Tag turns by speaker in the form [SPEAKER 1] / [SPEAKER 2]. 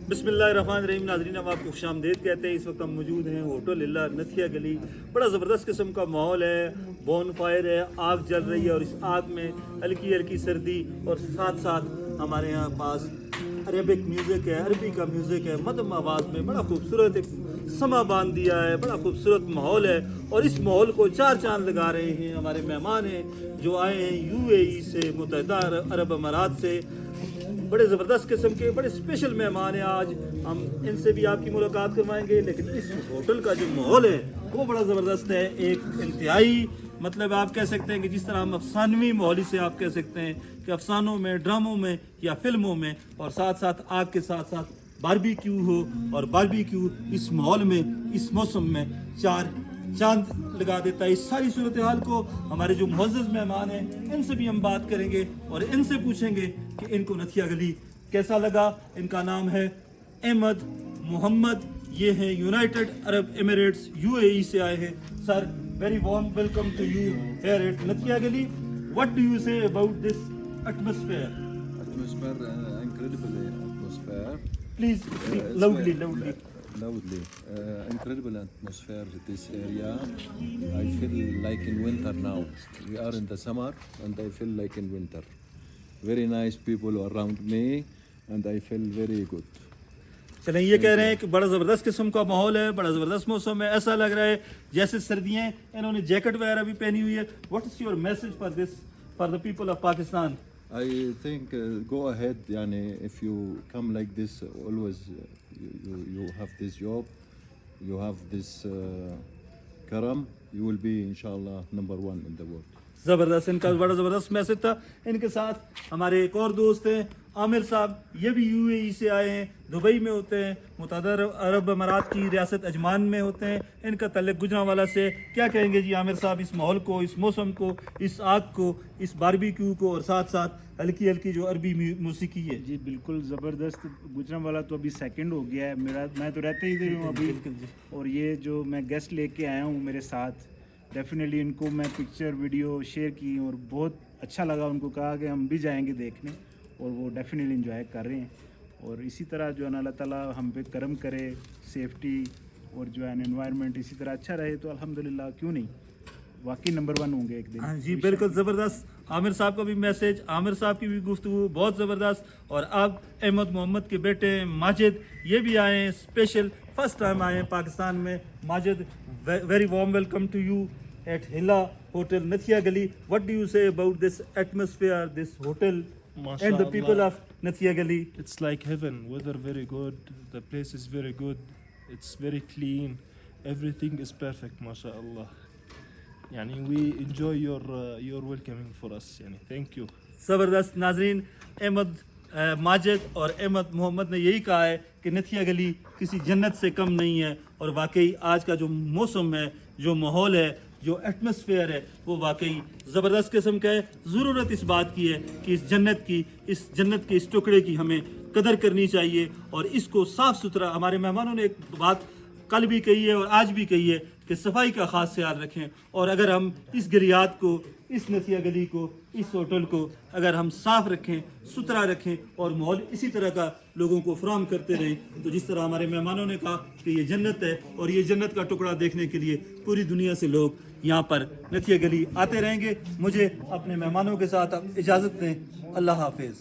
[SPEAKER 1] बिस्मिल्लाहिर्रहमानिर्रहीम। नाज़रीन, हम आपको खुशामदीद कहते हैं। इस वक्त हम मौजूद हैं होटल लिल्ला नथिया गली। बड़ा ज़बरदस्त किस्म का माहौल है, बॉन फायर है, आग जल रही है और इस आग में हल्की हल्की सर्दी और साथ साथ हमारे यहाँ पास अरेबिक म्यूज़िक है, अरबी का म्यूज़िक है, मध्यम आवाज़ में बड़ा खूबसूरत एक समा बांध दिया है। बड़ा खूबसूरत माहौल है और इस माहौल को चार चांद लगा रहे हैं हमारे मेहमान हैं जो आए हैं यूएई से, मुत्तहिदा अरब अमारात से। बड़े ज़बरदस्त किस्म के बड़े स्पेशल मेहमान हैं। आज हम इनसे भी आपकी मुलाकात करवाएंगे, लेकिन इस होटल का जो माहौल है वो बड़ा ज़बरदस्त है। एक इंतहाई मतलब आप कह सकते हैं कि जिस तरह हम अफसानवी माहौल से आप कह सकते हैं कि अफसानों में, ड्रामों में या फिल्मों में, और साथ साथ आग के साथ साथ बारबेक्यू हो, और बारबेक्यू इस माहौल में, इस मौसम में चार चांद लगा देता है। इस सारी सूरत हाल को हमारे जो मुअज़्ज़ज़ मेहमान हैं इनसे भी हम बात करेंगे और इनसे पूछेंगे कि इनको नथिया गली कैसा लगा। इनका नाम है अहमद मोहम्मद, ये हैं यूनाइटेड अरब एमिरेट्स यूएई से आए हैं। Sir, very warm welcome to you here at Nathia Gali. What do you say about this atmosphere?
[SPEAKER 2] Incredible atmosphere.
[SPEAKER 1] Please loudly.
[SPEAKER 2] Incredible atmosphere in this area. I feel like in winter now. We are in the summer and I feel like in winter. Very nice people around me and I feel very good.
[SPEAKER 1] चलें, ये कह रहे हैं कि बड़ा ज़बरदस्त किस्म का माहौल है, बड़ा ज़बरदस्त मौसम है, ऐसा लग रहा है जैसे सर्दियाँ हैं। इन्होंने जैकेट वगैरह भी पहनी हुई है। What is your message for this, for the people of Pakistan?
[SPEAKER 2] I think go ahead, yani, if you come like this, always you have this job, you have this karam, you will be inshallah number one in the world.
[SPEAKER 1] ज़बरदस्त, इनका बड़ा ज़बरदस्त message था। इनके साथ हमारे एक और दोस्त हैं आमिर साहब, ये भी यूएई से आए हैं, दुबई में होते हैं, मुत्तहिदा अरब अमारात की रियासत अजमान में होते हैं। इनका तल्लुक़ गुजरांवाला से। क्या कहेंगे जी आमिर साहब इस माहौल को, इस मौसम को, इस आग को, इस बारबेक्यू को और साथ साथ हल्की हल्की जो अरबी मौसीकी है?
[SPEAKER 3] जी बिल्कुल ज़बरदस्त। गुजरांवाला तो अभी सेकंड हो गया है मेरा, मैं तो रहते ही इधर हूँ अभी। और ये जो मैं गेस्ट लेके आया हूँ मेरे साथ, डेफिनेटली इनको मैं पिक्चर वीडियो शेयर की और बहुत अच्छा लगा। उनको कहा कि हम भी जाएंगे देखने और वो डेफिनेटली इंजॉय कर रहे हैं। और इसी तरह जो है ना अल्लाह ताला हम पे करम करे, सेफ्टी और जो है एनवायरनमेंट इसी तरह अच्छा रहे तो अल्हम्दुलिल्लाह क्यों नहीं, वाकई नंबर वन होंगे एक दिन।
[SPEAKER 1] हाँ जी बिल्कुल ज़बरदस्त। आमिर साहब का भी मैसेज, आमिर साहब की भी गुफ्तगू बहुत ज़बरदस्त। और अब अहमद मोहम्मद के बेटे माजिद, ये भी आए हैं स्पेशल, फर्स्ट टाइम आए हैं पाकिस्तान में। Majid, very warm welcome to you at Hilla Hotel Nathia Gali. What do you say about this atmosphere, this hotel and the people of Nathia Gali?
[SPEAKER 4] It's like heaven. Weather very good. The place is very good. It's very clean. Everything is perfect, mashallah. Yani we enjoy your welcoming for us. Yani thank you.
[SPEAKER 1] ज़बरदस्त। नाजरीन, अहमद माजिद और अहमद मोहम्मद ने यही कहा है कि नथिया गली किसी जन्नत से कम नहीं है। और वाकई आज का जो मौसम है, जो माहौल है, जो एटमॉस्फेयर है, वो वाकई ज़बरदस्त किस्म का है। ज़रूरत इस बात की है कि इस जन्नत के इस टुकड़े की हमें कदर करनी चाहिए और इसको साफ़ सुथरा। हमारे मेहमानों ने एक बात कल भी कही है और आज भी कही है कि सफाई का ख़ास ख्याल रखें। और अगर हम इस गलियात को, इस नथिया गली को, इस होटल को अगर हम साफ़ रखें, सुथरा रखें और माहौल इसी तरह का लोगों को फराहम करते रहें, तो जिस तरह हमारे मेहमानों ने कहा कि ये जन्नत है और ये जन्नत का टुकड़ा देखने के लिए पूरी दुनिया से लोग यहाँ पर नथिया गली आते रहेंगे। मुझे अपने मेहमानों के साथ अब इजाज़त दें। अल्लाह हाफिज़।